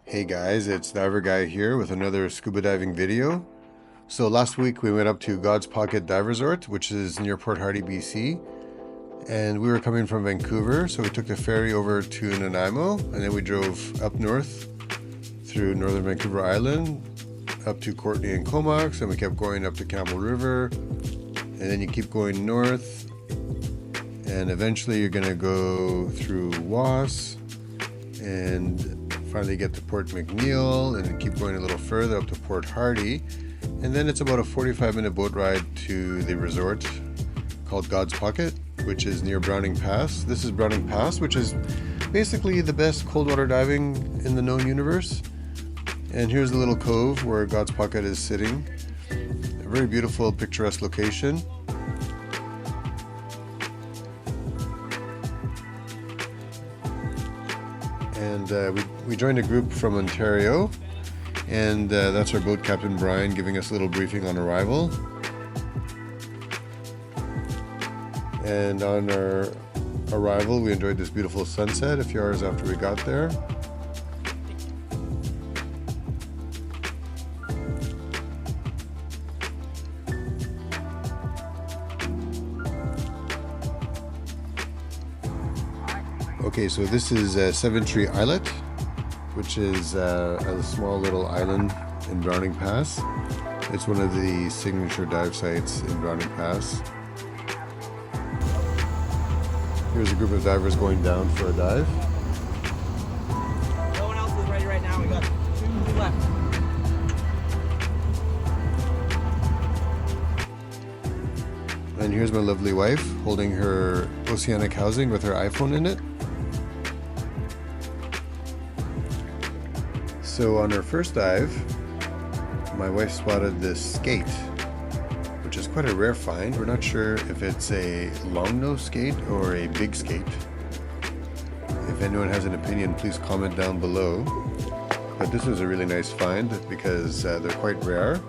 Hey guys, it's Diver Guy here with another scuba diving video. So last week we went up to God's Pocket Dive Resort, which is near Port Hardy, BC. And we were coming from Vancouver, so we took the ferry over to Nanaimo, and then we drove up north through northern Vancouver Island, up to Courtenay and Comox, and we kept going up to Campbell River, and then you keep going north, and eventually you're gonna go through Was, and finally get to Port McNeill, and then keep going a little further up to Port Hardy, and then it's about a 45-minute boat ride to the resort called God's Pocket, which is near Browning Pass. This is Browning Pass, which is basically the best cold water diving in the known universe. And here's the little cove where God's Pocket is sitting. A very beautiful, picturesque location. And we joined a group from Ontario, and that's our boat captain Brian giving us a little briefing on arrival. And on our arrival, we enjoyed this beautiful sunset a few hours after we got there. Okay, so this is Seven Tree Islet, which is a small little island in Browning Pass. It's one of the signature dive sites in Browning Pass. Here's a group of divers going down for a dive. No one else is ready right now. We got 2 left. And here's my lovely wife holding her oceanic housing with her iPhone in it. So on her first dive, my wife spotted this skate, which is quite a rare find. We're not sure if it's a long nose skate or a big skate. If anyone has an opinion, please comment down below. But this is a really nice find because they're quite rare.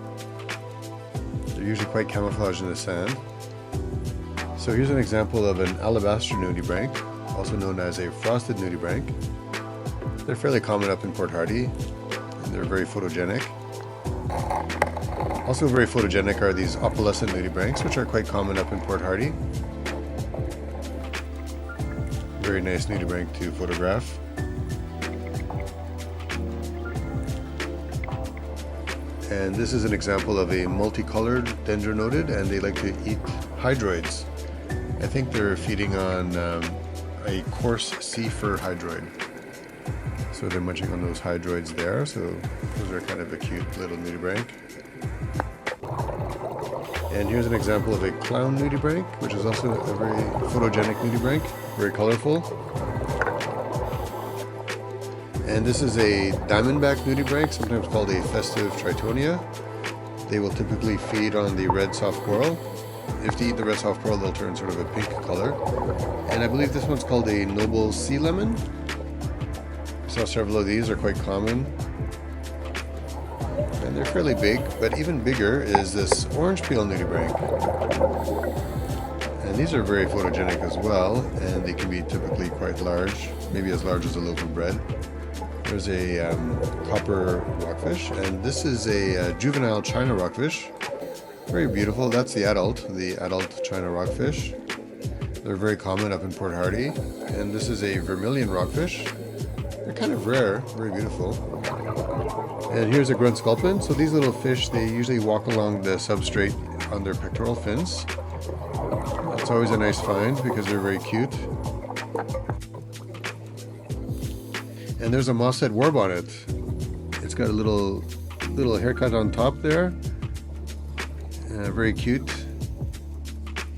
They're usually quite camouflaged in the sand. So here's an example of an alabaster nudibranch, also known as a frosted nudibranch. They're fairly common up in Port Hardy, and they're very photogenic. Also very photogenic are these opalescent nudibranchs, which are quite common up in Port Hardy. Very nice nudibranch to photograph. And this is an example of a multicolored dendronotid, and they like to eat hydroids. I think they're feeding on a coarse sea fur hydroid. So they're munching on those hydroids there, so those are kind of a cute little nudibranch. And here's an example of a clown nudibranch, which is also a very photogenic nudibranch, very colorful. And this is a diamondback nudibranch, sometimes called a festive tritonia. They will typically feed on the red soft coral. If they eat the red soft coral, they'll turn sort of a pink color. And I believe this one's called a noble sea lemon. I saw several of these, are quite common. And they're fairly big, but even bigger is this orange peel nudibranch. And these are very photogenic as well, and they can be typically quite large, maybe as large as a loaf of bread. There's a copper rockfish, and this is a juvenile China rockfish. Very beautiful. That's the adult China rockfish. They're very common up in Port Hardy. And this is a vermilion rockfish. They're kind of rare, very beautiful. And here's a grunt sculpin. So these little fish, they usually walk along the substrate on their pectoral fins. It's always a nice find because they're very cute. And there's a mosshead warbonnet. It's got a little haircut on top there. Very cute.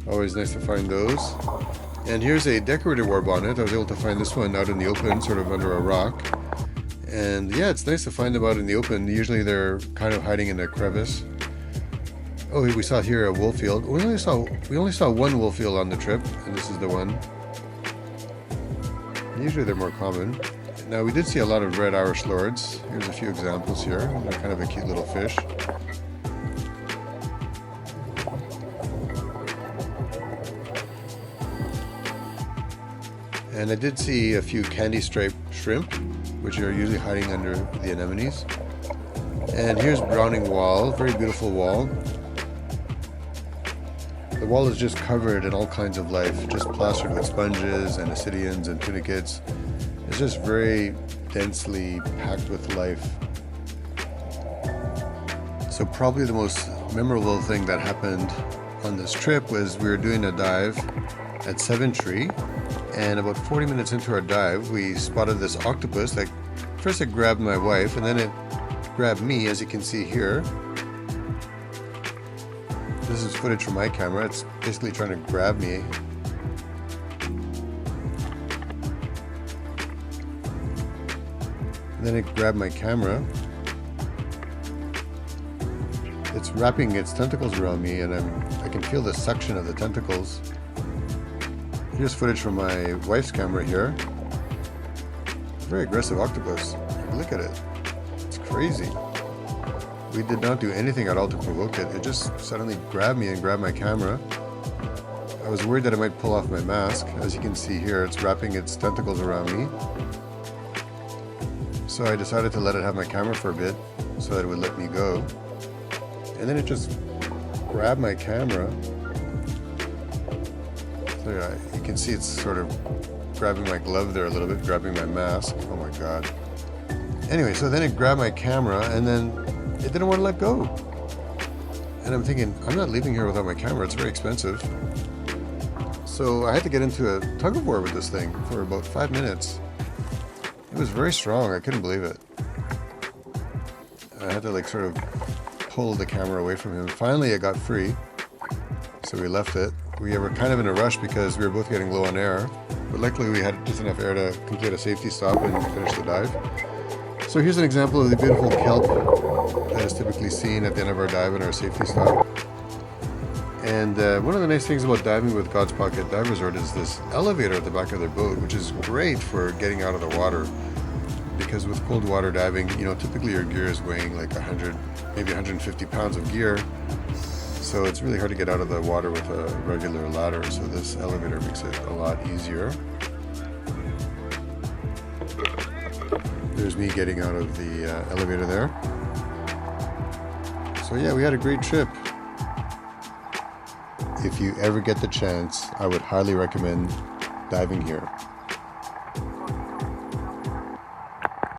Always nice to find those. And here's a decorated warbonnet. I was able to find this one out in the open, sort of under a rock. And yeah, it's nice to find them out in the open. Usually they're kind of hiding in a crevice. Oh, we saw here a wolffield. We only saw one wolffield on the trip, and this is the one. Usually they're more common. Now we did see a lot of red Irish lords. Here's a few examples here. They're kind of a cute little fish. And I did see a few candy stripe shrimp. which are usually hiding under the anemones. And here's Browning Wall, very beautiful wall. The wall is just covered in all kinds of life, just plastered with sponges and ascidians and tunicates. It's just very densely packed with life. So probably the most memorable thing that happened on this trip was we were doing a dive at Seven Tree, and about 40 minutes into our dive we spotted this octopus that first it grabbed my wife and then it grabbed me, as you can see here. This is footage from my camera. It's basically trying to grab me. And then it grabbed my camera. It's wrapping its tentacles around me, and I can feel the suction of the tentacles. Here's footage from my wife's camera here. Very aggressive octopus. Look at it. It's crazy. We did not do anything at all to provoke it. It just suddenly grabbed me and grabbed my camera. I was worried that it might pull off my mask. As you can see here, it's wrapping its tentacles around me. So I decided to let it have my camera for a bit so that it would let me go. And then it just grabbed my camera. So yeah, you can see it's sort of grabbing my glove there a little bit, grabbing my mask. Oh my God. Anyway, so then it grabbed my camera and then it didn't want to let go. And I'm thinking, I'm not leaving here without my camera. It's very expensive. So I had to get into a tug of war with this thing for about 5 minutes. It was very strong. I couldn't believe it. I had to like sort of pull the camera away from him. Finally, it got free. So we left it. We were kind of in a rush because we were both getting low on air. But luckily we had just enough air to complete a safety stop and finish the dive. So here's an example of the beautiful kelp that is typically seen at the end of our dive and our safety stop. And one of the nice things about diving with God's Pocket Dive Resort is this elevator at the back of their boat, which is great for getting out of the water. Because with cold water diving, you know, typically your gear is weighing like 100, maybe 150 pounds of gear. So it's really hard to get out of the water with a regular ladder. So this elevator makes it a lot easier. There's me getting out of the elevator there. So yeah, we had a great trip. If you ever get the chance, I would highly recommend diving here.